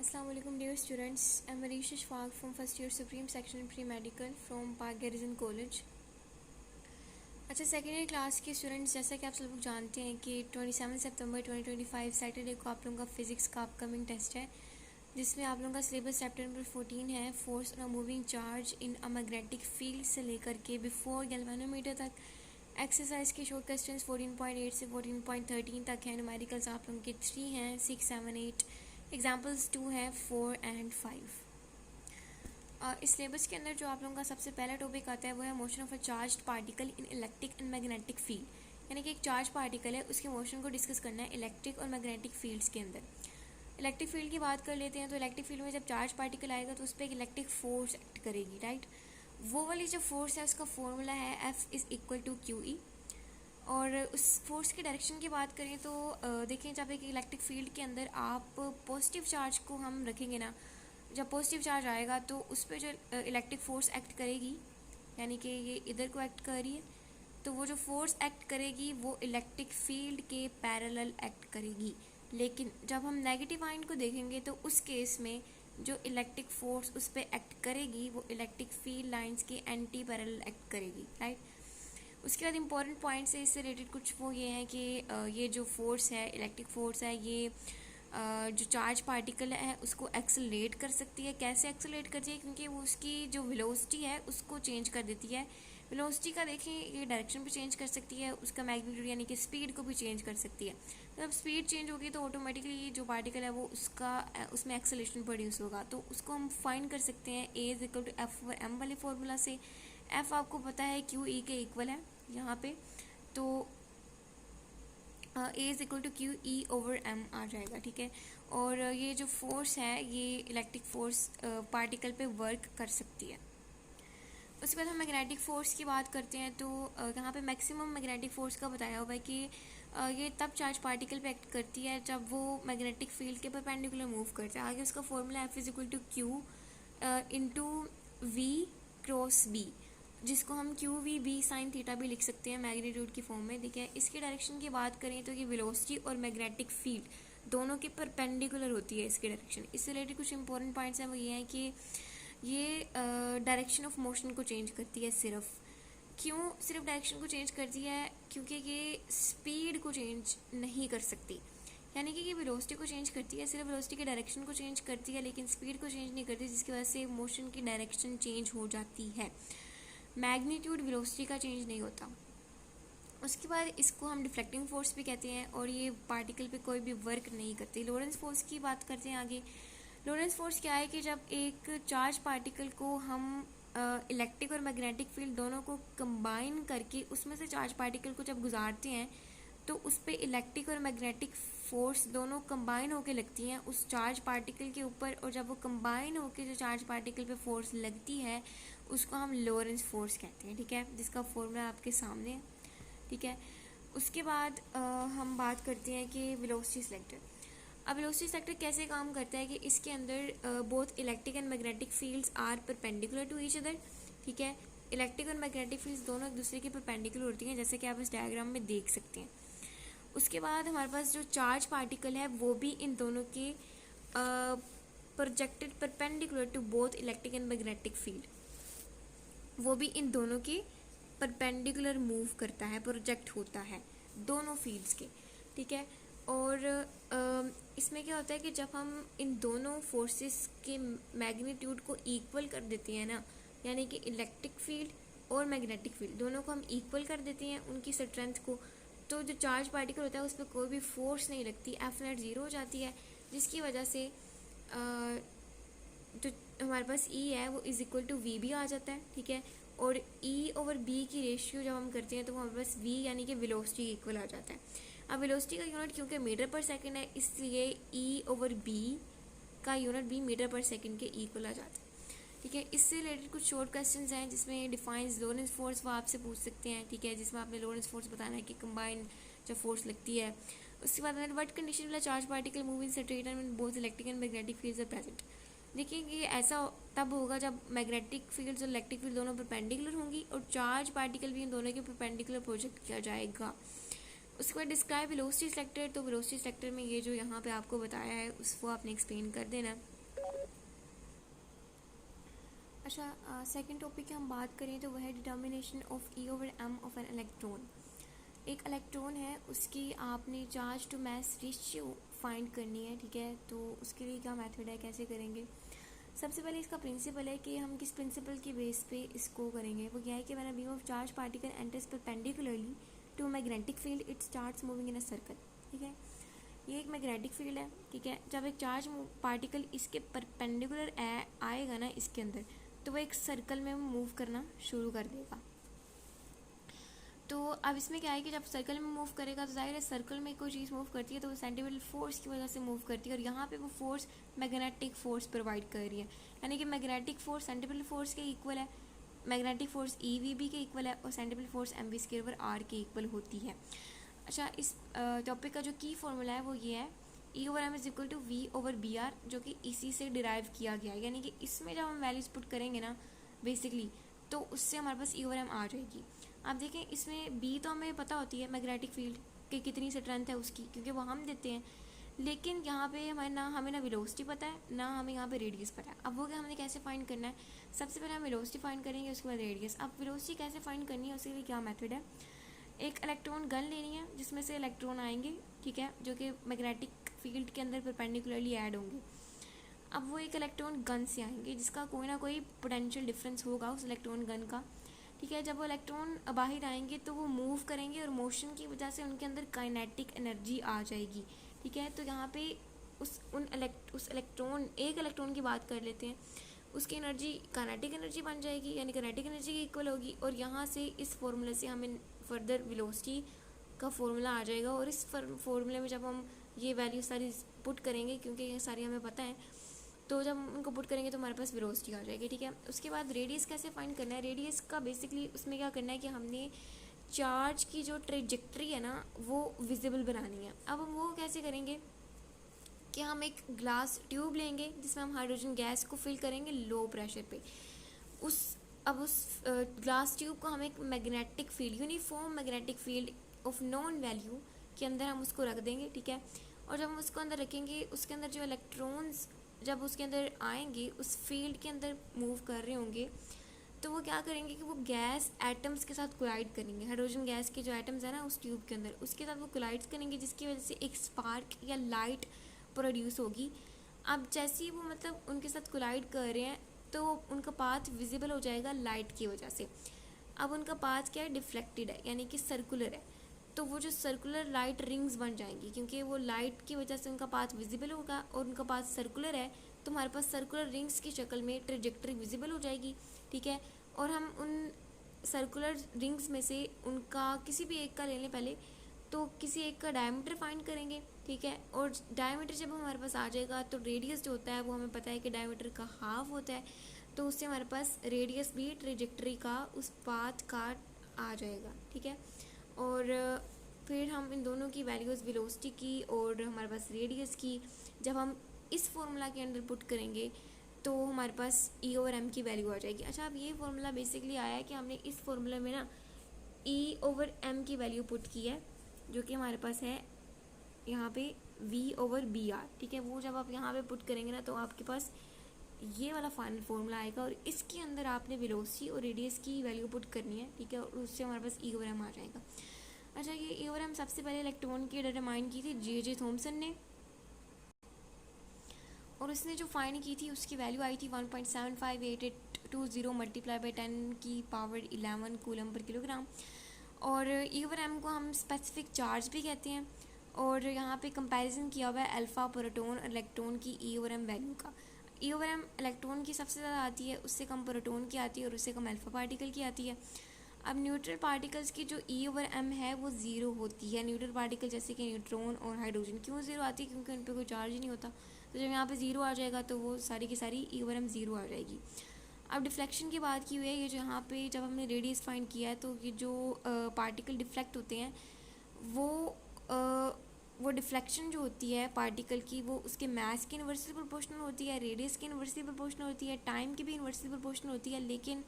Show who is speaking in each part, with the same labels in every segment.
Speaker 1: Assalamu alaikum dear students. I'm Marisha Shfaq from first year Supreme Section in Pre-Medical from Park Garrison College. अच्छा second year class के students, जैसा कि आप सब लोग जानते हैं कि 27 सितंबर 2025 सैटरडे को आप लोगों का फिजिक्स का अपकमिंग टेस्ट है, जिसमें आप लोगों का सिलेबस चैप्टर नंबर 14 है, force on a moving charge in a magnetic field से लेकर के बिफोर गैल्वेनोमीटर तक। एक्सरसाइज के शॉर्ट क्वेश्चंस 14.8 से 14.13 तक हैं। न्यूमेरिकल्स आप लोगों के 3 हैं, 6, 7, 8। एग्जाम्पल्स 2 हैं, 4 एंड 5। इस सिलेबस के अंदर जो आप लोगों का सबसे पहला टॉपिक आता है वो है motion of a charged particle in electric and magnetic field. यानी कि एक चार्ज पार्टिकल है, उसके मोशन को डिस्कस करना है इलेक्ट्रिक और मैग्नेटिक फील्ड्स के अंदर। इलेक्ट्रिक फील्ड की बात कर लेते हैं तो इलेक्ट्रिक फील्ड में जब चार्ज पार्टिकल आएगा तो उस पर एक इलेक्ट्रिक फोर्स एक्ट करेगी, राइट। वो वाली जो फोर्स है उसका फॉर्मूला है F=QE। और उस फोर्स की डायरेक्शन की बात करें तो देखें, जब एक इलेक्ट्रिक फील्ड के अंदर आप पॉजिटिव चार्ज को हम रखेंगे ना, जब पॉजिटिव चार्ज आएगा तो उस पर जो इलेक्ट्रिक फोर्स एक्ट करेगी, यानी कि ये इधर को एक्ट कर रही है, तो वो जो फोर्स एक्ट करेगी वो इलेक्ट्रिक फील्ड के पैरेलल एक्ट करेगी। लेकिन जब हम नेगेटिव आयन को देखेंगे तो उस केस में जो इलेक्ट्रिक फोर्स उस पर एक्ट करेगी वो इलेक्ट्रिक फील्ड लाइंस के एंटी पैरेलल एक्ट करेगी, राइट। उसके बाद इंपॉर्टेंट पॉइंट्स है इससे रिलेटेड कुछ, वो ये हैं कि ये जो फोर्स है, इलेक्ट्रिक फोर्स है, ये जो चार्ज पार्टिकल है उसको एक्सेलरेट कर सकती है। कैसे एक्सेलरेट करती है? क्योंकि वो उसकी जो वेलोसिटी है उसको चेंज कर देती है। वेलोसिटी का देखें, ये डायरेक्शन भी चेंज कर सकती है, उसका मैग्नीट्यूड यानी कि स्पीड को भी चेंज कर सकती है। जब स्पीड चेंज होगी तो ऑटोमेटिकली जो पार्टिकल है वो उसमें एक्सेलरेशन प्रोड्यूस होगा। तो उसको हम फाइंड कर सकते हैं A=F/m वाले फॉर्मूला से। F आपको पता है QE के इक्वल है यहाँ पे, तो A=QE/m आ जाएगा, ठीक है। और ये जो फोर्स है ये इलेक्ट्रिक फोर्स पार्टिकल पे वर्क कर सकती है। उसके बाद हम मैग्नेटिक फोर्स की बात करते हैं तो यहाँ पे मैक्सिमम मैग्नेटिक फोर्स का बताया हुआ है कि ये तब चार्ज पार्टिकल पे एक्ट करती है जब वो मैग्नेटिक फील्ड के परपेंडिकुलर मूव करता है। आगे उसका फॉर्मूला F=Q/V×B, जिसको हम QVB sin थीटा भी लिख सकते हैं मैग्नीट्यूड की फॉर्म में, ठीक है। इसकी डायरेक्शन की बात करें तो ये वेलोसिटी और मैग्नेटिक फील्ड दोनों के परपेंडिकुलर होती है इसकी डायरेक्शन। इससे रिलेटेड कुछ इंपॉर्टेंट पॉइंट्स हैं, वो ये हैं कि ये डायरेक्शन ऑफ मोशन को चेंज करती है। क्यों सिर्फ डायरेक्शन को चेंज करती है? क्योंकि ये स्पीड को चेंज नहीं कर सकती, यानी कि ये वेलोसिटी को चेंज करती है, सिर्फ वेलोसिटी की डायरेक्शन को चेंज करती है लेकिन स्पीड को चेंज नहीं करती, जिसकी वजह से मोशन की डायरेक्शन चेंज हो जाती है। मैग्नीट्यूड वेलोसिटी का चेंज नहीं होता। उसके बाद इसको हम डिफ्लेक्टिंग फोर्स भी कहते हैं और ये पार्टिकल पे कोई भी वर्क नहीं करती। लॉरेंस फोर्स की बात करते हैं आगे। लॉरेंस फोर्स क्या है कि जब एक चार्ज पार्टिकल को हम इलेक्ट्रिक और मैग्नेटिक फील्ड दोनों को कंबाइन करके उसमें से चार्ज पार्टिकल को जब गुजारते हैं तो उस पर इलेक्ट्रिक और मैग्नेटिक फोर्स दोनों कंबाइन होकर लगती हैं उस चार्ज पार्टिकल के ऊपर, और जब वो कंबाइन होकर जो चार्ज पार्टिकल पे फोर्स लगती है उसको हम लॉरेंस फोर्स कहते हैं, ठीक है, जिसका फॉर्मूला आपके सामने है, ठीक है। उसके बाद हम बात करते हैं कि वेलोसिटी सेलेक्टर। अब वेलोसिटी सेलेक्टर कैसे काम करता है कि इसके अंदर both electric and magnetic fields are perpendicular to each other, ठीक है। इलेक्ट्रिक और मैग्नेटिक फील्ड्स दोनों एक दूसरे के परपेंडिकुलर होती हैं, जैसे कि आप इस डायग्राम में देख सकते हैं। उसके बाद हमारे पास जो चार्ज पार्टिकल है वो भी इन दोनों के projected perpendicular to both electric and magnetic field, वो भी इन दोनों के परपेंडिकुलर मूव करता है, प्रोजेक्ट होता है दोनों फील्ड्स के, ठीक है। और इसमें क्या होता है कि जब हम इन दोनों फोर्सेस के मैग्नीट्यूड को इक्वल कर देते हैं ना, यानी कि इलेक्ट्रिक फील्ड और मैग्नेटिक फील्ड दोनों को हम इक्वल कर देते हैं उनकी स्ट्रेंथ को, तो जो चार्ज पार्टिकल होता है उस पर कोई भी फोर्स नहीं लगती, F0 0 हो जाती है, जिसकी वजह से जो हमारे पास E है वो =VB आ जाता है, ठीक है। और E/B की रेशियो जब हम करते हैं तो हमारे पास V यानी कि वेलोसिटी इक्वल आ जाता है। अब वेलोसिटी का यूनिट क्योंकि मीटर पर सेकंड है इसलिए E/B का यूनिट भी मीटर पर सेकंड के इक्वल आ जाता है, ठीक है। इससे रिलेटेड कुछ शॉर्ट क्वेश्चंस हैं जिसमें डिफाइंस लॉरेंस फोर्स वो आपसे पूछ सकते हैं, ठीक है, जिसमें आपने लॉरेंस फोर्स बताना है कि कंबाइन जब फोर्स लगती है। उसके बाद what condition will charge particle move in straight line when both electric and magnetic fields are present. देखिए कि ऐसा तब होगा जब मैग्नेटिक फील्ड्स और इलेक्ट्रिक फील्ड दोनों परपेंडिकुलर होंगी और चार्ज पार्टिकल भी इन दोनों के परपेंडिकुलर प्रोजेक्ट किया जाएगा। उसके बाद डिस्क्राइब वेलोसिटी सेलेक्टर, तो वेलोसिटी सेलेक्टर में ये जो यहाँ पे आपको बताया है उसको आपने एक्सप्लेन कर देना। अच्छा, सेकंड टॉपिक की हम बात करें तो वह है determination of e over m of an electron. एक इलेक्ट्रॉन है, उसकी आपने charge to mass ratio find करनी है, ठीक है। तो उसके लिए क्या मेथड है, कैसे करेंगे? सबसे पहले इसका प्रिंसिपल है कि हम किस प्रिंसिपल की बेस पे इसको करेंगे। वो क्या है कि when a beam of charge particle enters perpendicularly to magnetic field it starts moving in a circle, ठीक है। ये एक मैग्नेटिक फील्ड है, ठीक है। जब एक चार्ज पार्टिकल इसके परपेंडिकुलर आएगा ना इसके अंदर, तो वो एक सर्कल में मूव करना शुरू कर देगा। तो अब इसमें क्या है कि जब सर्कल में मूव करेगा तो जाहिर है सर्कल में कोई चीज़ मूव करती है तो वो सेंट्रीफ्यूगल फोर्स की वजह से मूव करती है, और यहाँ पे वो फोर्स मैग्नेटिक फोर्स प्रोवाइड कर रही है, यानी कि मैग्नेटिक फोर्स सेंट्रीफ्यूगल फोर्स के इक्वल है, मैग्नेटिक फोर्स EVB के इक्वल है, और सेंट्रीफ्यूगल फोर्स mv²/r के इक्वल होती है। अच्छा, इस टॉपिक का जो की फॉर्मूला है वो ये है, E/m is equal to V/BR, जो कि इसी से डिराइव किया गया है, यानी कि इसमें जब हम वैल्यूज पुट करेंगे ना बेसिकली, तो उससे हमारे पास E/m आ जाएगी। आप देखें, इसमें B तो हमें पता होती है मैग्नेटिक फील्ड कि कितनी स्ट्रेंथ है उसकी, क्योंकि वो हम देते हैं, लेकिन यहाँ पे हमें ना वेलोसिटी पता है, ना हमें यहाँ पे रेडियस पता है। अब वो क्या हमने कैसे फाइंड करना है? सबसे पहले हम वेलोसिटी फाइंड करेंगे, उसके बाद रेडियस। अब वेलोसिटी कैसे फाइंड करनी है, उसके लिए क्या मेथड है? एक इलेक्ट्रॉन गन लेनी है जिसमें से इलेक्ट्रॉन आएंगे, ठीक है, जो कि मैग्नेटिक फील्ड के अंदर परपेंडिकुलरली ऐड होंगे। अब वो एक इलेक्ट्रॉन गन से आएंगे जिसका कोई ना कोई पोटेंशियल डिफरेंस होगा उस इलेक्ट्रॉन गन का, ठीक है। जब वो इलेक्ट्रॉन बाहर आएंगे तो वो मूव करेंगे और मोशन की वजह से उनके अंदर काइनेटिक एनर्जी आ जाएगी, ठीक है। तो यहाँ पे उस इलेक्ट्रॉन, एक इलेक्ट्रॉन की बात कर लेते हैं, उसकी एनर्जी काइनेटिक एनर्जी बन जाएगी, यानी काइनेटिक एनर्जी की इक्वल होगी, और यहाँ से इस फॉर्मूले से हमें फर्दर वेलोसिटी का फॉर्मूला आ जाएगा, और इस फॉर्मूले में जब हम ये वैल्यू सारी पुट करेंगे, क्योंकि ये सारी हमें पता है, तो जब हम उनको पुट करेंगे तो हमारे पास वेलोसिटी आ जाएगी, ठीक है। उसके बाद रेडियस कैसे फाइंड करना है? रेडियस का बेसिकली उसमें क्या करना है कि हमने चार्ज की जो ट्रेजेक्ट्री है ना वो विजिबल बनानी है। अब हम वो कैसे करेंगे कि हम एक ग्लास ट्यूब लेंगे जिसमें हम हाइड्रोजन गैस को फिल करेंगे लो प्रेशर पे। उस ग्लास ट्यूब को हम एक magnetic field, uniform magnetic field of non value के अंदर हम उसको रख देंगे, ठीक है। और जब हम उसको अंदर रखेंगे, उसके अंदर जो इलेक्ट्रॉन्स जब उसके अंदर आएंगे, उस फील्ड के अंदर मूव कर रहे होंगे, तो वो क्या करेंगे कि वो गैस एटम्स के साथ कोलाइड करेंगे। हाइड्रोजन गैस के जो एटम्स है ना उस ट्यूब के अंदर, उसके साथ वो कोलाइड करेंगे, जिसकी वजह से एक स्पार्क या लाइट प्रोड्यूस होगी। अब जैसे ही वो मतलब उनके साथ कोलाइड कर रहे हैं तो उनका पाथ विजिबल हो जाएगा लाइट की वजह से। अब उनका पाथ क्या है? डिफ्लेक्टेड है, यानी कि सर्कुलर है। तो वो जो सर्कुलर लाइट रिंग्स बन जाएंगी, क्योंकि वो लाइट की वजह से उनका पाथ विजिबल होगा और उनका पाथ सर्कुलर है, तो हमारे पास सर्कुलर रिंग्स की शक्ल में ट्रेजेक्ट्री विजिबल हो जाएगी, ठीक है। और हम उन सर्कुलर रिंग्स में से उनका किसी भी एक का ले लें पहले, तो किसी एक का डायमीटर फाइंड करेंगे, ठीक है। और डायमीटर जब हमारे पास आ जाएगा तो रेडियस जो होता है वो हमें पता है कि डायमीटर का हाफ होता है, तो उससे हमारे पास रेडियस भी ट्रेजेक्ट्री का उस पाथ का आ जाएगा, ठीक है। और फिर हम इन दोनों की वैल्यूज़, वेलोसिटी की और हमारे पास रेडियस की, जब हम इस फॉर्मूला के अंदर पुट करेंगे तो हमारे पास E/m की वैल्यू आ जाएगी। अच्छा, अब ये फॉर्मूला बेसिकली आया है कि हमने इस फॉर्मूला में ना E/m की वैल्यू पुट की है, जो कि हमारे पास है यहाँ पे V/BR, ठीक है। वो जब आप यहाँ पे पुट करेंगे ना तो आपके पास ये वाला फाइनल फॉर्मूला आएगा, और इसके अंदर आपने वेलोसिटी और रेडियस की वैल्यू पुट करनी है, ठीक है, और उससे हमारे पास E/m आ जाएगा। अच्छा, ये E/m सबसे पहले इलेक्ट्रॉन की डिटरमाइन की थी J.J. थॉमसन ने, और उसने जो फाइंड की थी उसकी वैल्यू आई थी 1.75820 multiply by 10⁻11 coulomb per kilogram. और E/m को हम स्पेसिफिक चार्ज भी कहते हैं, और यहाँ पे कंपैरिजन किया हुआ है अल्फ़ा प्रोटॉन और इलेक्ट्रॉन की E/m वैल्यू का। E/m इलेक्ट्रॉन की सबसे ज़्यादा आती है, उससे कम प्रोटॉन की आती है, और उससे कम अल्फ़ा पार्टिकल की आती है। अब न्यूट्रल पार्टिकल्स की जो E/m है वो ज़ीरो होती है। न्यूट्रल पार्टिकल जैसे कि न्यूट्रॉन और हाइड्रोजन क्यों ज़ीरो आती है? क्योंकि उन पर कोई चार्ज ही नहीं होता, तो जब यहाँ पे ज़ीरो आ जाएगा तो वो सारी की सारी E/m ज़ीरो आ जाएगी। अब डिफ्लेक्शन की बात की हुई है, ये जो यहाँ पे जब हमने रेडियस फाइंड किया है, तो ये जो पार्टिकल डिफ्लेक्ट होते हैं वो डिफ्लेक्शन जो होती है पार्टिकल की, वो उसके मास की इन्वर्सली प्रोपोर्शनल होती है, रेडियस की इन्वर्सली प्रोपोर्शनल होती है, टाइम की भी इन्वर्सली प्रोपोर्शनल होती है, लेकिन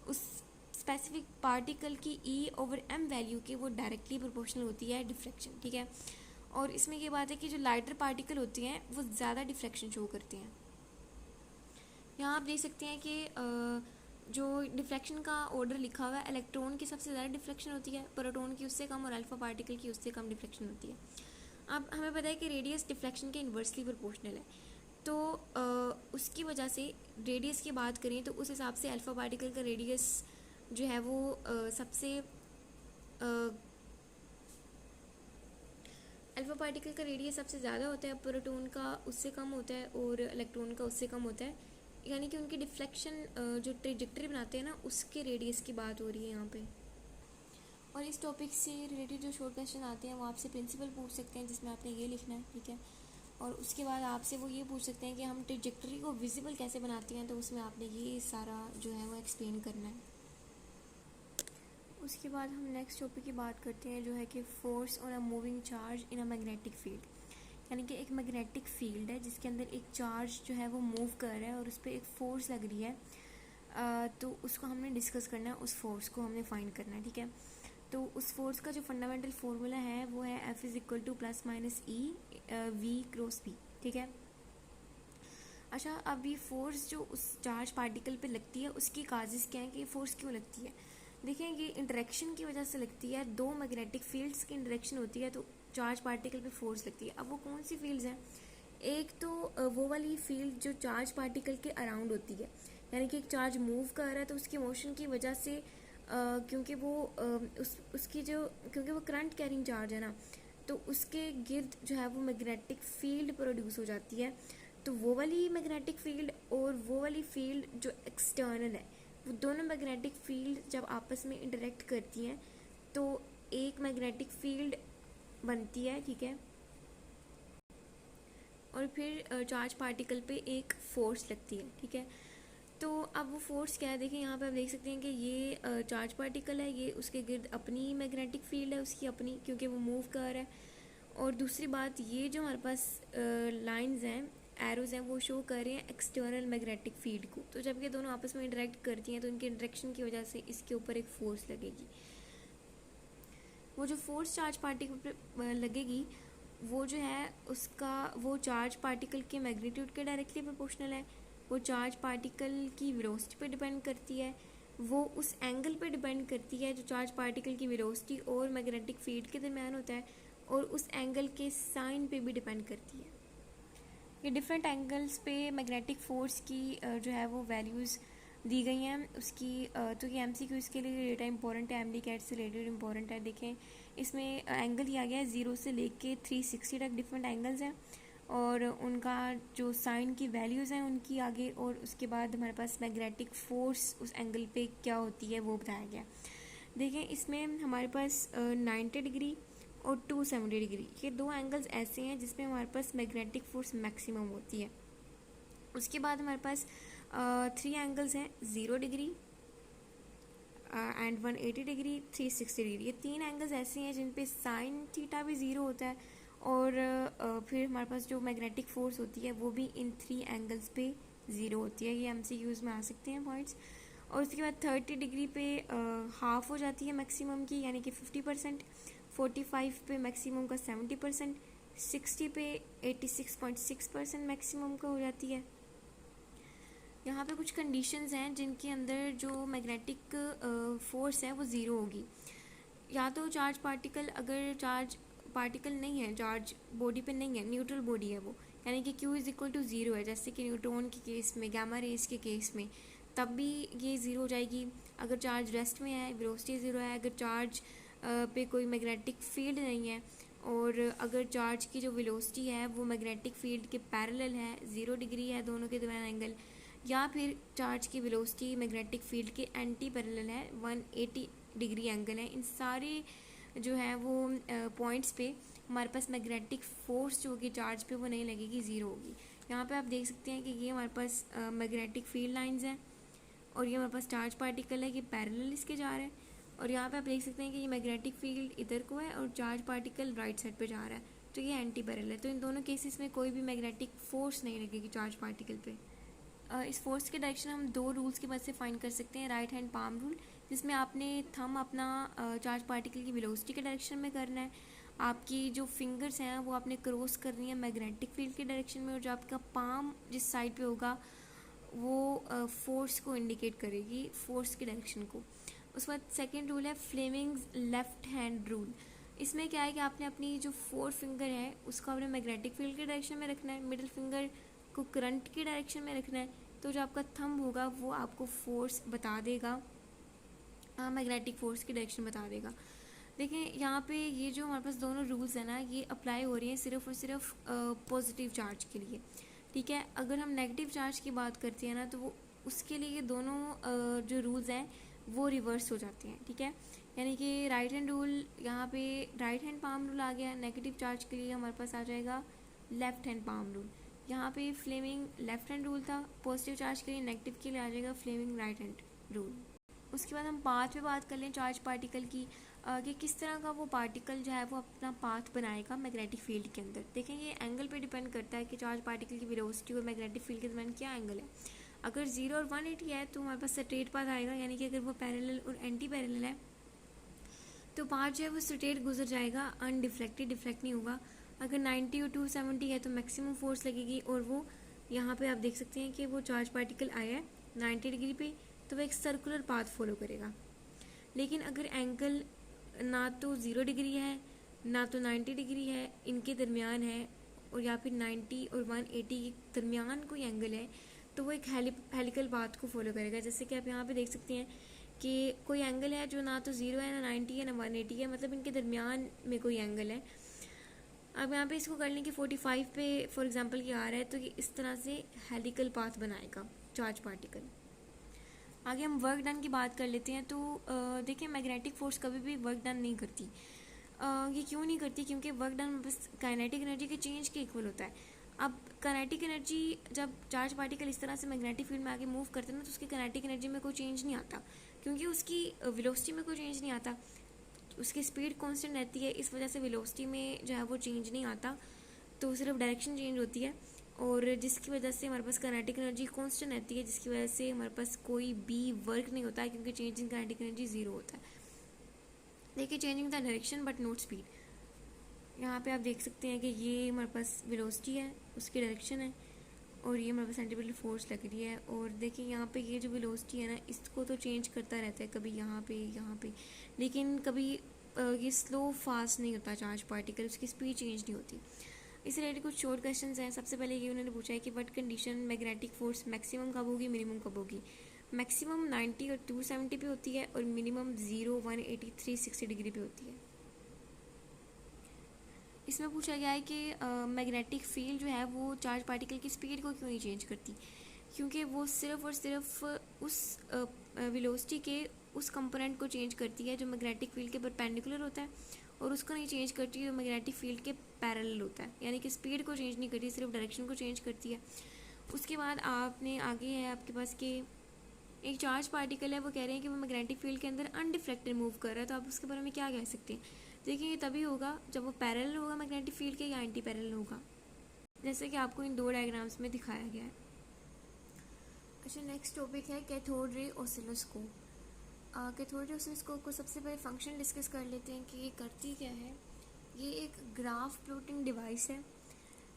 Speaker 1: उस स्पेसिफिक पार्टिकल की E/m वैल्यू के वो डायरेक्टली प्रोपोर्शनल होती है डिफ्लेक्शन, ठीक है। और इसमें ये बात है कि जो लाइटर पार्टिकल होती हैं वो ज़्यादा डिफ्लेक्शन शो करते हैं, यहाँ आप देख सकते हैं कि जो डिफ्लेक्शन का ऑर्डर लिखा हुआ है, इलेक्ट्रॉन की सबसे ज़्यादा डिफ्लेक्शन होती है, प्रोटॉन की उससे कम और अल्फा पार्टिकल की उससे कम डिफ्लेक्शन होती है। अब हमें पता है कि रेडियस डिफ्लेक्शन के इन्वर्सली प्रोपोर्शनल है, तो उसकी वजह से रेडियस की बात करें तो उस हिसाब से अल्फा पार्टिकल का रेडियस जो है वो सबसे अल्फा पार्टिकल का रेडियस सबसे ज़्यादा होता है, प्रोटॉन का उससे कम होता है और इलेक्ट्रॉन का उससे कम होता है। यानी कि उनकी डिफ्लेक्शन जो ट्रेजेक्टरी बनाते हैं ना, उसके रेडियस की बात हो रही है यहाँ पे। और इस टॉपिक से रिलेटेड जो शॉर्ट क्वेश्चन आते हैं वो आपसे प्रिंसिपल पूछ सकते हैं, जिसमें आपने ये लिखना है, ठीक है। और उसके बाद आपसे वो ये पूछ सकते हैं कि हम ट्रेजेक्टरी को विजिबल कैसे बनाते हैं, तो उसमें आपने ये सारा जो है वो एक्सप्लेन करना है। उसके बाद हम नेक्स्ट टॉपिक की बात करते हैं, जो है कि force on a moving charge in a magnetic field. यानी कि एक मैग्नेटिक फील्ड है जिसके अंदर एक चार्ज जो है वो मूव कर रहा है और उस पर एक फ़ोर्स लग रही है, तो उसको हमने डिस्कस करना है, उस फोर्स को हमने फाइंड करना है, ठीक है। तो उस फोर्स का जो फंडामेंटल फार्मूला है वो है F is equal two plus minus E V cross P, ठीक है। अच्छा, अब ये फोर्स जो उस चार्ज पार्टिकल पे लगती है उसकी काजेस क्या है कि ये फोर्स क्यों लगती है। देखिए, ये इंटरेक्शन की वजह से लगती है, दो मैग्नेटिक फील्ड्स की इंटरेक्शन होती है तो चार्ज पार्टिकल पे फोर्स लगती है। अब वो कौन सी फील्ड्स हैं? एक तो वो वाली फील्ड जो चार्ज पार्टिकल के अराउंड होती है, यानी कि एक चार्ज मूव कर रहा है तो उसकी मोशन की वजह से क्योंकि वो क्योंकि वो करंट कैरिंग चार्ज है ना, तो उसके गिर्द जो है वो मैग्नेटिक फील्ड प्रोड्यूस हो जाती है। तो वो वाली मैग्नेटिक फील्ड और वो वाली फील्ड जो एक्सटर्नल है, वो दोनों मैग्नेटिक फील्ड जब आपस में इंटरेक्ट करती हैं तो एक मैग्नेटिक फील्ड बनती है, ठीक है। और फिर चार्ज पार्टिकल पे एक फोर्स लगती है, ठीक है। तो अब वो फोर्स क्या है, देखिए यहाँ पे आप देख सकते हैं कि ये चार्ज पार्टिकल है, ये उसके गिर्द अपनी मैग्नेटिक फील्ड है उसकी अपनी, क्योंकि वो मूव कर रहा है। और दूसरी बात, ये जो हमारे पास लाइंस हैं, एरोज हैं, वो शो कर रहे हैं एक्सटर्नल मैग्नेटिक फील्ड को। तो जब ये दोनों आपस में इंटरेक्ट करती हैं तो इनके इंटरेक्शन की वजह से इसके ऊपर एक फोर्स लगेगी। वो जो फोर्स चार्ज पार्टिकल पर लगेगी वो जो है उसका वो चार्ज पार्टिकल के मैग्नीट्यूड के डायरेक्टली प्रोपोर्शनल है, वो चार्ज पार्टिकल की वेलोसिटी पे डिपेंड करती है, वो उस एंगल पे डिपेंड करती है जो चार्ज पार्टिकल की वेलोसिटी और मैग्नेटिक फील्ड के दरमियान होता है, और उस एंगल के साइन पे भी डिपेंड करती है। ये डिफरेंट एंगल्स पे मैग्नेटिक फोर्स की जो है वो वैल्यूज़ दी गई हैं उसकी। तो ये MCQ के लिए डेटा इंपॉर्टेंट है, MD कैट से रिलेटेड इंपॉर्टेंट है। देखें, इसमें एंगल दिया गया है 0 से लेके 360 तक डिफरेंट एंगल्स हैं, और उनका जो साइन की वैल्यूज़ हैं उनकी आगे, और उसके बाद हमारे पास मैग्नेटिक फोर्स उस एंगल पे क्या होती है वो बताया गया। देखें, इसमें हमारे पास 90 डिग्री और 270 डिग्री, ये दो एंगल्स ऐसे हैं जिसमें हमारे पास मैग्नेटिक फोर्स मैक्सिमम होती है। उसके बाद हमारे पास 3 एंगल्स हैं, 0 डिग्री एंड 180 डिग्री, 360 डिग्री। ये 3 एंगल्स ऐसे हैं जिन पे साइन थीटा भी 0 होता है, और फिर हमारे पास जो मैग्नेटिक फोर्स होती है वो भी इन 3 एंगल्स पे 0 होती है। ये MCQs में आ सकते हैं पॉइंट्स। और उसके बाद 30 डिग्री पे हाफ हो जाती है मैक्सिमम की, यानी कि 50%, 45 पे मैक्सिमम का 70%, 60 पे 86.6% मैक्सिमम का हो जाती है। यहाँ पे कुछ कंडीशंस हैं जिनके अंदर जो मैग्नेटिक फोर्स है वो ज़ीरो होगी। या तो चार्ज पार्टिकल, अगर चार्ज पार्टिकल नहीं है, चार्ज बॉडी पे नहीं है, न्यूट्रल बॉडी है वो, यानी कि Q is equal to zero है, जैसे कि न्यूट्रॉन के केस में, गामा रेज के केस में, तब भी ये ज़ीरो हो जाएगी। अगर चार्ज रेस्ट में है, वेलोसिटी ज़ीरो है। अगर चार्ज पे कोई मैग्नेटिक फील्ड नहीं है, और अगर चार्ज की जो वेलोसिटी है वो मैग्नेटिक फील्ड के पैरेलल है, 0 डिग्री है दोनों के दरमियान एंगल, या फिर चार्ज की वेलोसिटी मैग्नेटिक फील्ड के एंटी पैरेलल है, 180 डिग्री एंगल है, इन सारे जो है वो पॉइंट्स पे हमारे पास मैग्नेटिक फोर्स जो होगी चार्ज पे वो नहीं लगेगी, ज़ीरो होगी। यहाँ पे आप देख सकते हैं कि ये हमारे पास मैग्नेटिक फील्ड लाइंस हैं, और ये हमारे पास चार्ज पार्टिकल है कि पैरेलल इसके जा रहा है, और यहाँ पे आप देख सकते हैं कि ये मैग्नेटिक फील्ड इधर को है और चार्ज पार्टिकल राइट साइड पे जा रहा है, तो ये एंटी पैरेलल है। तो इन दोनों केसेस में कोई भी मैग्नेटिक फोर्स नहीं लगेगी चार्ज पार्टिकल पे। इस फोर्स के डायरेक्शन हम 2 रूल्स की मदद से फाइंड कर सकते हैं। राइट हैंड पाम रूल, जिसमें आपने थंब अपना चार्ज पार्टिकल की वेलोसिटी के डायरेक्शन में करना है, आपकी जो फिंगर्स हैं वो आपने क्रॉस करनी है मैग्नेटिक फील्ड के डायरेक्शन में, और जो आपका पाम जिस साइड पे होगा वो फोर्स को इंडिकेट करेगी, फोर्स की डायरेक्शन को। उसके बाद सेकेंड रूल है फ्लेमिंग्स लेफ्ट हैंड रूल। इसमें क्या है कि आपने अपनी जो 4 फिंगर है उसको आपने मैग्नेटिक फील्ड की डायरेक्शन में रखना है, मिडिल फिंगर को करंट की डायरेक्शन में रखना है। तो जो आपका थंब होगा वो आपको फोर्स बता देगा, मैग्नेटिक फोर्स की डायरेक्शन बता देगा। देखिए यहाँ पे ये जो हमारे पास दोनों रूल्स हैं ना, ये अप्लाई हो रही हैं सिर्फ और सिर्फ पॉजिटिव चार्ज के लिए, ठीक है। अगर हम नेगेटिव चार्ज की बात करते हैं ना, तो वो उसके लिए ये दोनों जो रूल्स हैं वो रिवर्स हो जाते हैं, ठीक है। यानी कि राइट हैंड रूल, यहाँ पे राइट हैंड पाम रूल आ गया, नेगेटिव चार्ज के लिए हमारे पास आ जाएगा लेफ्ट हैंड पाम रूल। यहाँ पे फ्लेमिंग लेफ्ट हैंड रूल था, पॉजिटिव चार्ज के लिए, नेगेटिव के लिए आ जाएगा फ्लेमिंग राइट हैंड रूल। उसके बाद हम पाथ पे बात कर लें चार्ज पार्टिकल की, कि किस तरह का वो पार्टिकल जो है वो अपना पाथ बनाएगा मैग्नेटिक फील्ड के अंदर। देखें ये एंगल पे डिपेंड करता है कि चार्ज पार्टिकल की वेलोसिटी और मैग्नेटिक फील्ड के दरमियान क्या एंगल है। अगर 0 और 180 है तो हमारे पास स्ट्रेट पाथ आएगा, यानी कि अगर वो पैरेलल और एंटी पैरेलल है तो पाथ जो है वो स्ट्रेट गुजर जाएगा, अनडिफ्लेक्टेड, डिफ्लेक्ट नहीं होगा। अगर 90 और 270 है तो मैक्सिमम फोर्स लगेगी, और वो यहाँ पे आप देख सकते हैं कि वो चार्ज पार्टिकल आया है 90 डिग्री पे, तो वो एक सर्कुलर पाथ फॉलो करेगा। लेकिन अगर एंगल ना तो 0 डिग्री है ना तो 90 डिग्री है, इनके दरमियान है, और या फिर 90 और 180 के दरमियान कोई एंगल है, तो वो एक हेलिकल पाथ को फॉलो करेगा। जैसे कि आप यहाँ पे देख सकते हैं कि कोई एंगल है जो ना तो 0 है ना 90 है ना 180 है, मतलब इनके दरमियान में कोई एंगल है। अब यहाँ पे इसको कर लें कि 45 पे फॉर एग्जांपल ये आ रहा है, तो ये इस तरह से हेलिकल पाथ बनाएगा चार्ज पार्टिकल। आगे हम वर्क डन की बात कर लेते हैं। तो देखिए मैग्नेटिक फोर्स कभी भी वर्क डन नहीं करती। ये क्यों नहीं करती? क्योंकि वर्क डन बस काइनेटिक एनर्जी के चेंज के इक्वल होता है। अब काइनेटिक एनर्जी जब चार्ज पार्टिकल इस तरह से मैग्नेटिक फील्ड में आगे मूव करते हैं ना, तो उसकी काइनेटिक एनर्जी में कोई चेंज नहीं आता, क्योंकि उसकी वेलोसिटी में कोई चेंज नहीं आता, उसकी स्पीड कांस्टेंट रहती है। इस वजह से वेलोसिटी में जो है वो चेंज नहीं आता, तो सिर्फ डायरेक्शन चेंज होती है, और जिसकी वजह से हमारे पास काइनेटिक एनर्जी कांस्टेंट रहती है, जिसकी वजह से हमारे पास कोई भी वर्क नहीं होता है, क्योंकि चेंज इन काइनेटिक एनर्जी 0 होता है। देखिए changing the direction but not speed, यहाँ पे आप देख सकते हैं कि ये हमारे पास वेलोसिटी है, उसकी डायरेक्शन है, और ये हमारे पास सेंट्रीपिटल फोर्स लग रही है। और देखिए यहाँ पे ये जो वेलोसिटी है ना, इसको तो चेंज करता रहता है, कभी यहाँ पे, लेकिन कभी ये स्लो फास्ट नहीं होता चार्ज पार्टिकल, उसकी स्पीड चेंज नहीं होती। इस रिलेटेड कुछ शॉर्ट क्वेश्चंस हैं। सबसे पहले ये उन्होंने पूछा है कि what condition magnetic force maximum कब होगी, मिनिमम कब होगी। मैक्सिमम 90 और 270 पे होती है, और मिनिमम 0, 180, 360 डिग्री पे होती है। इसमें पूछा गया है कि मैग्नेटिक फील्ड जो है वो चार्ज पार्टिकल की स्पीड को क्यों नहीं चेंज करती, क्योंकि वो सिर्फ और सिर्फ उस वेलोसिटी के उस कंपोनेंट को चेंज करती है जो मैग्नेटिक फील्ड के परपेंडिकुलर होता है, और उसको नहीं चेंज करती जो मैग्नेटिक फील्ड के पैरेलल होता है। यानी कि स्पीड को चेंज नहीं करती, सिर्फ डायरेक्शन को चेंज करती है। उसके बाद आपने आगे है आपके पास कि एक चार्ज पार्टिकल है, वो कह रहे हैं कि वो मैग्नेटिक फील्ड के अंदर अनडिफ्लेक्टेड मूव कर रहा है, तो आप उसके बारे में क्या कह सकते हैं? देखिए ये तभी होगा जब वो पैरेलल होगा मैग्नेटिक फील्ड के, या एंटी पैरेलल होगा, जैसे कि आपको इन 2 डायग्राम्स में दिखाया गया है। अच्छा नेक्स्ट टॉपिक है cathode ray oscilloscope. Cathode ray oscilloscope को सबसे पहले फंक्शन डिस्कस कर लेते हैं कि ये करती क्या है। ये एक ग्राफ प्लॉटिंग डिवाइस है,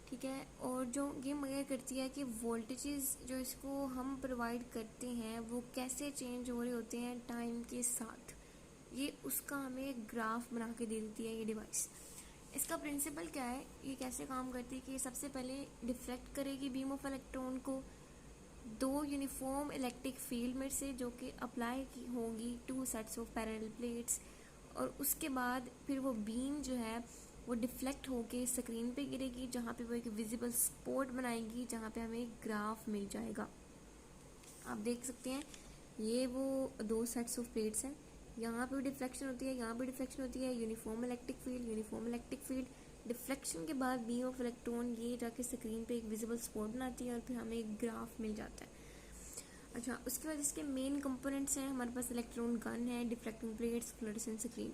Speaker 1: ठीक है, और जो ये मदद करती है कि वोल्टेजेस जो इसको हम प्रोवाइड करते हैं वो कैसे चेंज हो रहे होते हैं टाइम के साथ, ये उसका हमें एक ग्राफ बना के दे देती है ये डिवाइस। इसका प्रिंसिपल क्या है, ये कैसे काम करती है कि सबसे पहले डिफ्लेक्ट करेगी बीम ऑफ इलेक्ट्रॉन को 2 यूनिफॉर्म इलेक्ट्रिक फील्ड में से, जो कि अप्लाई की होंगी 2 सेट्स ऑफ पैरेलल प्लेट्स, और उसके बाद फिर वो बीम जो है वो डिफ्लेक्ट होके स्क्रीन पे गिरेगी, जहाँ पे वो एक विजिबल स्पॉट बनाएगी, जहाँ पे हमें ग्राफ मिल जाएगा। आप देख सकते हैं ये वो 2 सेट्स ऑफ प्लेट्स हैं, यहाँ पे भी डिफ्लेक्शन होती है, यहाँ पे डिफ्लेक्शन होती है, यूनिफॉर्म इलेक्ट्रिक फील्ड, डिफ्लेक्शन के बाद बीम ऑफ इलेक्ट्रॉन ये जाके स्क्रीन पे एक विजिबल स्पॉट बनाती है, और फिर हमें एक ग्राफ मिल जाता है। अच्छा उसके बाद इसके मेन कंपोनेंट्स हैं, हमारे पास इलेक्ट्रॉन गन है, डिफ्लेक्टिंग प्लेट्स, फ्लोरेसेंट स्क्रीन।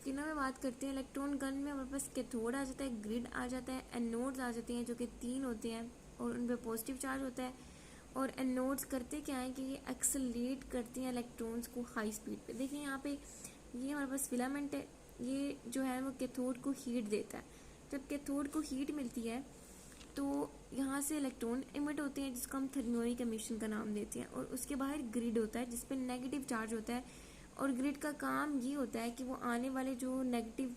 Speaker 1: तीनों में बात करते हैं। इलेक्ट्रॉन गन में हमारे पास कैथोड आ जाता है, ग्रिड आ जाता है, एनोड्स आ जाते हैं जो कि 3 होते हैं, और उन पर पॉजिटिव चार्ज होता है। और एनोड्स करते क्या है कि ये एक्सेलरेट करते हैं इलेक्ट्रॉन्स को हाई स्पीड पे। देखिए यहाँ पे ये हमारे पास फिलामेंट है, ये जो है वो कैथोड को हीट देता है। जब कैथोड को हीट मिलती है तो यहाँ से इलेक्ट्रॉन इमिट होते हैं जिसको हम थर्मियोनिक एमिशन का नाम देते हैं, और उसके बाहर ग्रिड होता है जिसपे नेगेटिव चार्ज होता है, और ग्रिड का काम ये होता है कि वो आने वाले जो नेगेटिव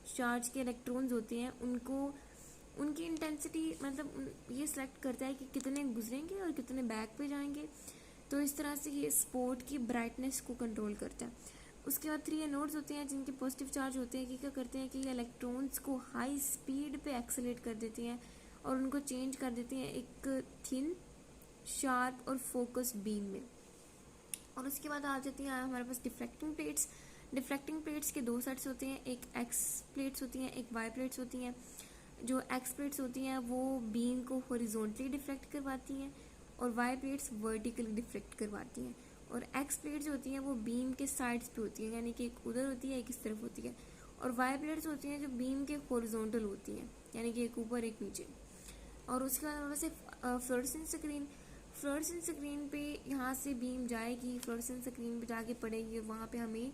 Speaker 1: चार्ज के इलेक्ट्रॉन्स होते हैं उनको उनकी इंटेंसिटी मतलब ये सिलेक्ट करता है कि कितने गुजरेंगे और कितने बैक पे जाएंगे। तो इस तरह से ये स्पॉट की ब्राइटनेस को कंट्रोल करता है। उसके बाद 3 एनोड्स होते हैं जिनके पॉजिटिव चार्ज होते हैं कि क्या करते हैं कि ये इलेक्ट्रॉन्स को हाई स्पीड पे एक्सेलेरेट कर देते हैं और उनको चेंज कर देते हैं एक थिन, शार्प और फोकस्ड बीम में। और उसके बाद आ जाती हैं हमारे पास डिफ्रैक्टिंग प्लेट्स। डिफ्रैक्टिंग प्लेट्स के 2 सेट्स होते हैं, एक एक्स प्लेट्स होती हैं, एक वाई प्लेट्स होती हैं। जो एक्स प्लेट्स होती हैं वो बीम को हॉरिजॉन्टली डिफ्रैक्ट करवाती हैं और वाई प्लेट्स वर्टिकली डिफ्रैक्ट करवाती हैं। और एक्स प्लेट्स होती हैं वो बीम के साइड्स पे होती हैं, यानी कि एक उधर होती है एक इस तरफ होती है। और वाई प्लेट्स होती हैं जो बीम के हॉरिजॉन्टल होती हैं, यानी कि एक ऊपर एक नीचे। और उसके बाद हमारे पास फ्लोरेसेंट स्क्रीन। फ्लोरेसेंट स्क्रीन पे यहाँ से बीम जाएगी, फ्लोरेसेंट स्क्रीन पे जाके पड़ेगी और वहाँ पे हमें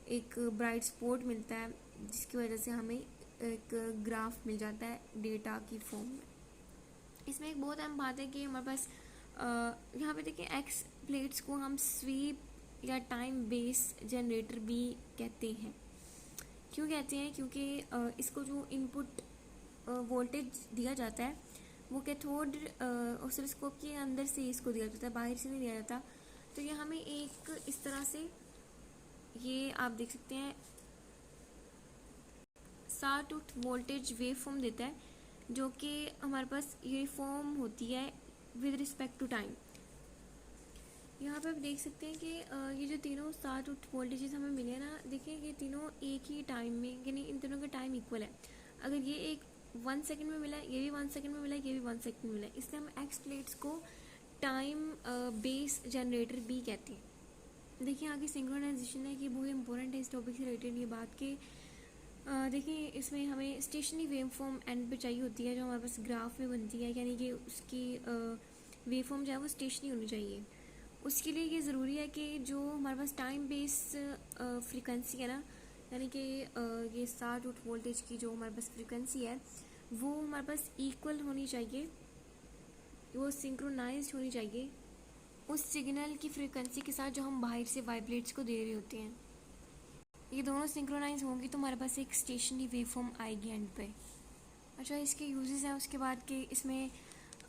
Speaker 1: एक ब्राइट स्पॉट मिलता है जिसकी वजह से हमें एक ग्राफ मिल जाता है डेटा की फॉर्म में। इसमें एक बहुत अहम बात है कि हमारे पास यहाँ पे देखिए एक्स प्लेट्स को हम स्वीप या टाइम बेस जनरेटर भी कहते हैं। क्यों कहते हैं? क्योंकि इसको जो इनपुट वोल्टेज दिया जाता है वो कैथोड ऑसिलोस्कोप के अंदर से इसको दिया जाता है, बाहर से नहीं दिया जाता। तो ये हमें एक इस तरह से ये आप देख सकते हैं साटूथ वोल्टेज वेव फॉर्म देता है, जो कि हमारे पास ये फॉर्म होती है विद रिस्पेक्ट टू टाइम। यहाँ पे आप देख सकते हैं कि ये जो तीनों साटूथ वोल्टेजेस हमें मिले ना, देखिए ये तीनों एक ही टाइम में, यानी इन तीनों का टाइम इक्वल है। अगर ये एक 1 सेकेंड में मिला है, ये भी 1 सेकेंड में मिला है, ये भी 1 सेकेंड में मिला है, इसलिए हम एक्स प्लेट्स को टाइम बेस जनरेटर भी कहते हैं। देखिए आगे सिंक्रोनाइजेशन है कि बहुत इंपॉर्टेंट है इस टॉपिक से रिलेटेड ये बात कि देखिए इसमें हमें स्टेशनरी वेव फॉर्म एंड पे चाहिए होती है जो हमारे पास ग्राफ में बनती है, यानी कि उसकी वेव फॉर्म जो है वो स्टेशनरी होनी चाहिए। उसके लिए ये ज़रूरी है कि जो हमारे पास टाइम बेस फ्रीक्वेंसी है ना, यानी कि ये 60 वोल्टेज की जो हमारे पास फ्रीक्वेंसी है वो हमारे पास इक्वल होनी चाहिए, वो सिंक्रोनाइज्ड होनी चाहिए उस सिग्नल की फ्रीक्वेंसी के साथ जो हम बाहर से वाइब्रेट्स को दे रहे होते हैं। ये दोनों सिंक्रोनाइज होंगी तो हमारे पास एक स्टेशनरी वेव फॉर्म आएगी एंड पे। अच्छा, इसके यूजेस हैं उसके बाद के इसमें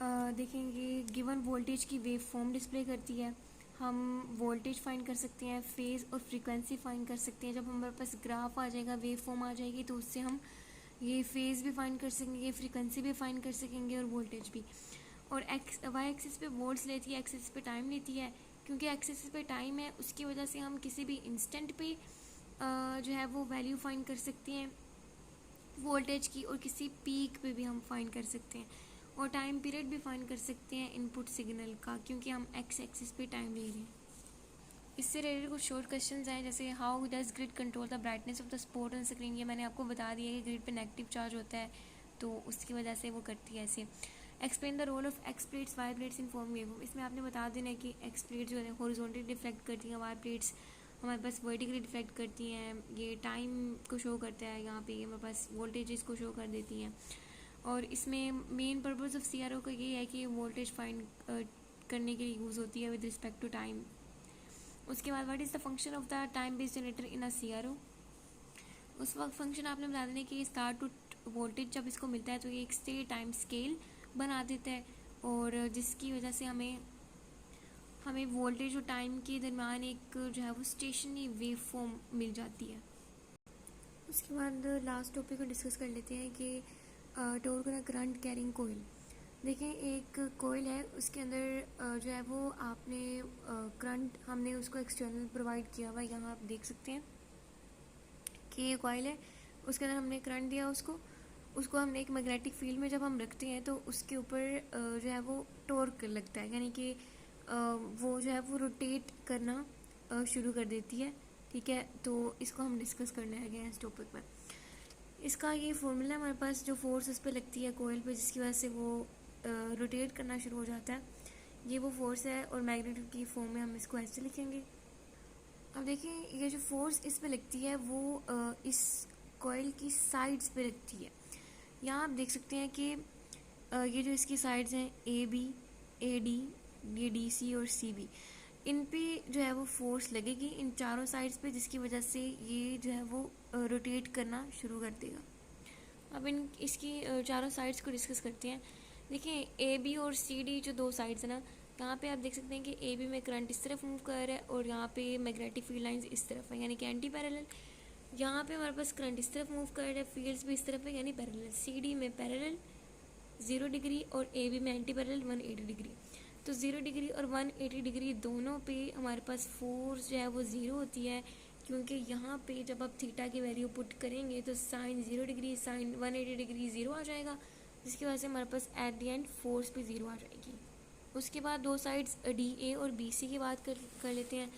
Speaker 1: देखेंगे गिवन वोल्टेज की वेव फॉर्म डिस्प्ले करती है। हम वोल्टेज फाइंड कर सकते हैं, फेज़ और फ्रीक्वेंसी फाइंड कर सकते हैं। जब हमारे पास ग्राफ आ जाएगा, वेव फॉर्म आ जाएगी, तो उससे हम ये फेज़ भी फाइंड कर सकेंगे, फ्रीक्वेंसी भी फाइंड कर सकेंगे और वोल्टेज भी। और वाई एक्सिस पे वोल्ट्स लेती है, एक्सिस पे टाइम लेती है। क्योंकि एक्सिस पे टाइम है उसकी वजह से हम किसी भी इंस्टेंट पे जो है वो वैल्यू फाइंड कर सकते हैं वोल्टेज की, और किसी पीक पे भी हम फाइंड कर सकते हैं, और टाइम पीरियड भी फाइंड कर सकते हैं इनपुट सिग्नल का, क्योंकि हम एक्स एक्सिस पे टाइम ले रहे हैं। इससे रिलेटेड कुछ शॉर्ट क्वेश्चंस हैं, जैसे how does grid control the brightness of the spot on screen. ये मैंने आपको बता दिया कि ग्रिड पे नेगेटिव चार्ज होता है तो उसकी वजह से वो करती है ऐसे। Explain the role of X plates Y plates in form wave. इसमें आपने बता देना है कि एक्स प्लेट्स जो है हॉरिजॉन्टली डिफ्लेक्ट करती हैं, वाई प्लेट्स हमारे पास वर्टिकली डिफ्लेक्ट करती हैं। ये टाइम को शो करता है, यहाँ पे हमारे पास वोल्टेजेस को शो कर देती हैं। और इसमें मेन पर्पस ऑफ CRO का ये है कि वोल्टेज फाइंड करने के लिए यूज़ होती है विद रिस्पेक्ट टू टाइम। उसके बाद what is the function of the time based generator in a CRO। उस वक्त फंक्शन आपने बता देना कि स्टार्ट टू वोल्टेज जब इसको मिलता है तो ये एक स्टे टाइम स्केल बना देता है, और जिसकी वजह से हमें वोल्टेज और टाइम के दरमियान एक जो है वो स्टेशनरी वेव फॉर्म मिल जाती है। उसके बाद लास्ट टॉपिक को डिस्कस कर लेते हैं कि टॉर्क और करंट कैरिंग कोयल। देखें एक कोयल है, उसके अंदर जो है वो आपने करंट हमने उसको एक्सटर्नल प्रोवाइड किया हुआ है। यहाँ आप देख सकते हैं कि ये कोयल है, उसके अंदर हमने करंट दिया उसको हमने एक मैग्नेटिक फील्ड में जब हम रखते हैं तो उसके ऊपर जो है वो टॉर्क लगता है, यानी कि वो जो है वो रोटेट करना शुरू कर देती है। ठीक है, तो इसको हम डिस्कस करने लगे हैं इस टॉपिक में। इसका ये फॉर्मूला हमारे पास जो फोर्स उस पर लगती है कोयल पे, जिसकी वजह से वो रोटेट करना शुरू हो जाता है, ये वो फोर्स है, और मैग्नेटिक की फॉर्म में हम इसको ऐसे लिखेंगे। अब देखिए ये जो फोर्स इस पे लगती है वो इस कोयल की साइड्स पे लगती है। यहाँ आप देख सकते हैं कि ये जो इसकी साइड्स हैं ए बी, ए डी, ये डी सी और सी बी, इन पे जो है वो फोर्स लगेगी इन चारों साइड्स पे, जिसकी वजह से ये जो है वो रोटेट करना शुरू कर देगा। अब इसकी चारों साइड्स को डिस्कस करते हैं। देखिए ए बी और सी डी जो दो साइड्स हैं ना, यहाँ पे आप देख सकते हैं कि ए बी में करंट इस तरफ मूव कर रहा है और यहाँ पे मैग्नेटिक फील्ड लाइंस इस तरफ है, यानी कि एंटी पैरेलल। यहाँ पे हमारे पास करंट इस तरफ मूव कर रहा है, फील्ड्स भी इस तरफ है, यानी पैरेलल। सी डी में पैरेलल 0 डिग्री और ए बी में एंटी पैरेलल 180 डिग्री। तो 0 डिग्री और 180 डिग्री दोनों पे हमारे पास फोर्स जो है वो 0 होती है, क्योंकि यहाँ पे जब आप थीटा की वैल्यू पुट करेंगे तो साइन 0 डिग्री साइन 180 डिग्री 0 आ जाएगा, जिसकी वजह से हमारे पास एट द एंड फोर्स भी 0 आ जाएगी। उसके बाद दो साइड्स डी ए और बी सी की बात कर लेते हैं।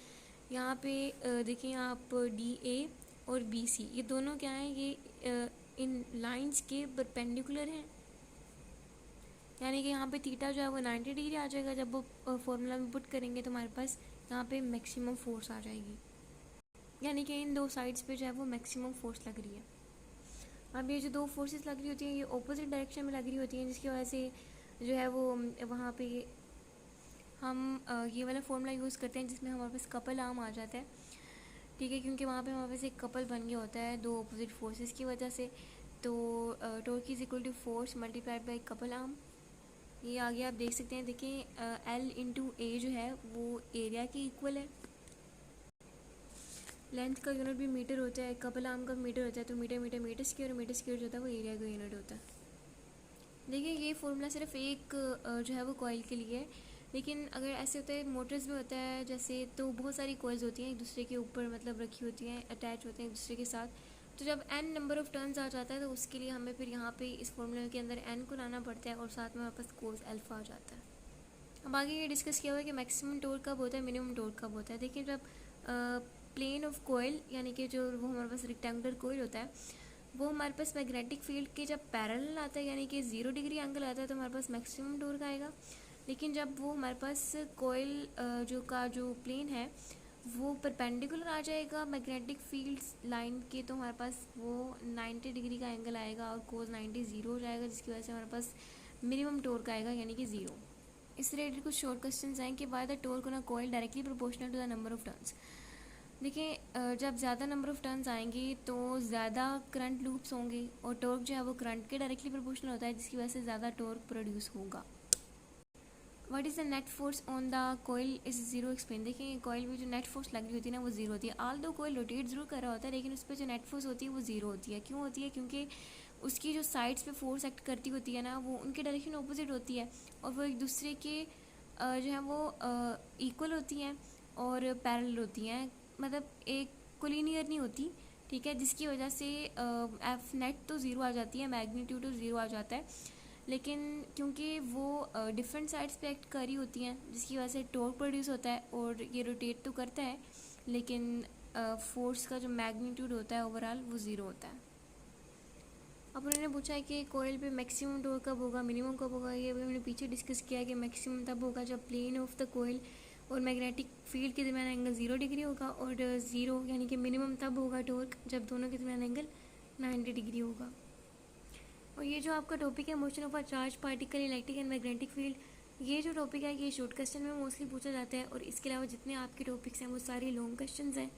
Speaker 1: यहाँ पे देखिए आप डी ए और बी सी ये दोनों क्या हैं, ये इन लाइंस के परपेंडिकुलर हैं, यानी कि यहाँ पे थीटा जो है वो 90 डिग्री आ जाएगा। जब वो फॉर्मूला में पुट करेंगे तो हमारे पास यहाँ पे मैक्सिमम फोर्स आ जाएगी, यानी कि इन दो साइड्स पे जो है वो मैक्सिमम फोर्स लग रही है। अब ये जो दो फोर्सेस लग रही होती हैं ये ऑपोजिट डायरेक्शन में लग रही होती हैं, जिसकी वजह से जो है वो वहाँ पे हम ये वाला फॉर्मूला यूज़ करते हैं जिसमें हमारे पास कपल आर्म आ जाता है, ठीक है, क्योंकि वहाँ पे हमारे पास एक कपल बन गया होता है दो ऑपोजिट फोर्सेस की वजह से। तो torque is equal to force multiplied by couple arm, ये आगे आप देख सकते हैं। देखिए L इंटू ए जो है वो एरिया के इक्वल है। लेंथ का यूनिट भी मीटर होता है, कपल आर्म का मीटर होता है, तो मीटर मीटर मीटर स्क्वायर जो होता है वो एरिया का यूनिट होता है। देखिए ये फॉर्मूला सिर्फ एक जो है वो कॉइल के लिए है, लेकिन अगर ऐसे होता है मोटर्स में होता है जैसे, तो बहुत सारी कॉइल्स होती हैं एक दूसरे के ऊपर मतलब रखी होती हैं, अटैच होते हैं एक दूसरे के साथ। तो जब n नंबर ऑफ टर्न्स आ जाता है तो उसके लिए हमें फिर यहाँ पे इस फॉर्मूले के अंदर n को लाना पड़ता है और साथ में हमारे पास कोस अल्फा आ जाता है। अब आगे ये डिस्कस किया हुआ है कि मैक्सिमम टॉर्क कब होता है, मिनिमम टॉर्क कब होता है। देखिए जब प्लेन ऑफ कोयल यानी कि जो वो हमारे पास रेक्टेंगुलर कोयल होता है वो हमारे पास मैग्नेटिक फील्ड के जब पैरेलल आता है यानी कि 0 डिग्री एंगल आता है तो हमारे पास मैक्सिमम टॉर्क आएगा। लेकिन जब वो हमारे पास कोयल जो प्लेन है वो परपेंडिकुलर आ जाएगा मैग्नेटिक फील्ड लाइन के, तो हमारे पास वो 90 डिग्री का एंगल आएगा और कोस 90 0 हो जाएगा, जिसकी वजह से हमारे पास मिनिमम टॉर्क आएगा यानी कि 0। इस रिलेटेड कुछ शॉर्ट क्वेश्चंस हैं कि why the torque on a coil directly proportional to the number of turns. देखिए जब ज़्यादा नंबर ऑफ टर्न्स आएंगे तो ज़्यादा करंट लूप्स होंगे और टॉर्क जो है वो करंट के डायरेक्टली प्रोपोर्शनल होता है, जिसकी वजह से ज़्यादा टॉर्क प्रोड्यूस होगा। What is the net force on the coil is 0 explain. देखिए कोयल में जो नेट फोर्स लग रही होती है ना वो 0 होती है। ऑल दो कोयल रोटेट ज़रूर कर रहा होता है लेकिन उस पर जो नेट फोर्स होती है वो 0 होती है। क्यों होती है? क्योंकि उसकी जो साइड्स पे फोर्स एक्ट करती होती है ना वो उनके डायरेक्शन ऑपोजिट होती है और वो एक दूसरे के जो है वो इक्वल होती हैं और पैरेलल होती हैं, मतलब एक कोलिनियर नहीं होती, ठीक है, जिसकी वजह से एफ नेट तो 0 आ जाती है, मैग्नीट्यूड तो 0 आ जाता है, लेकिन क्योंकि वो डिफरेंट साइड्स पे एक्ट कर रही होती हैं जिसकी वजह से टॉर्क प्रोड्यूस होता है और ये रोटेट तो करता है लेकिन फोर्स का जो मैग्नीट्यूड होता है ओवरऑल वो 0 होता है। अब उन्होंने पूछा है कि कोयल पे मैक्सिमम टॉर्क कब होगा, मिनिमम कब होगा। ये हमने पीछे डिस्कस किया है कि मैक्सिमम तब होगा जब प्लेन ऑफ द कोयल और मैग्नेटिक फील्ड के दरमियान एंगल 0 डिग्री होगा, और 0 यानी कि मिनिमम तब होगा टॉर्क जब दोनों के दरमियान एंगल 90 डिग्री होगा। और ये जो आपका टॉपिक है motion of a charge particle electric and magnetic field, ये जो टॉपिक है ये शॉर्ट क्वेश्चन में मोस्टली पूछा जाता है और इसके अलावा जितने आपके टॉपिक्स हैं वो सारे लॉन्ग क्वेश्चन हैं।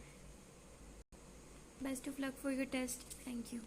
Speaker 1: Best of luck for your test. Thank you.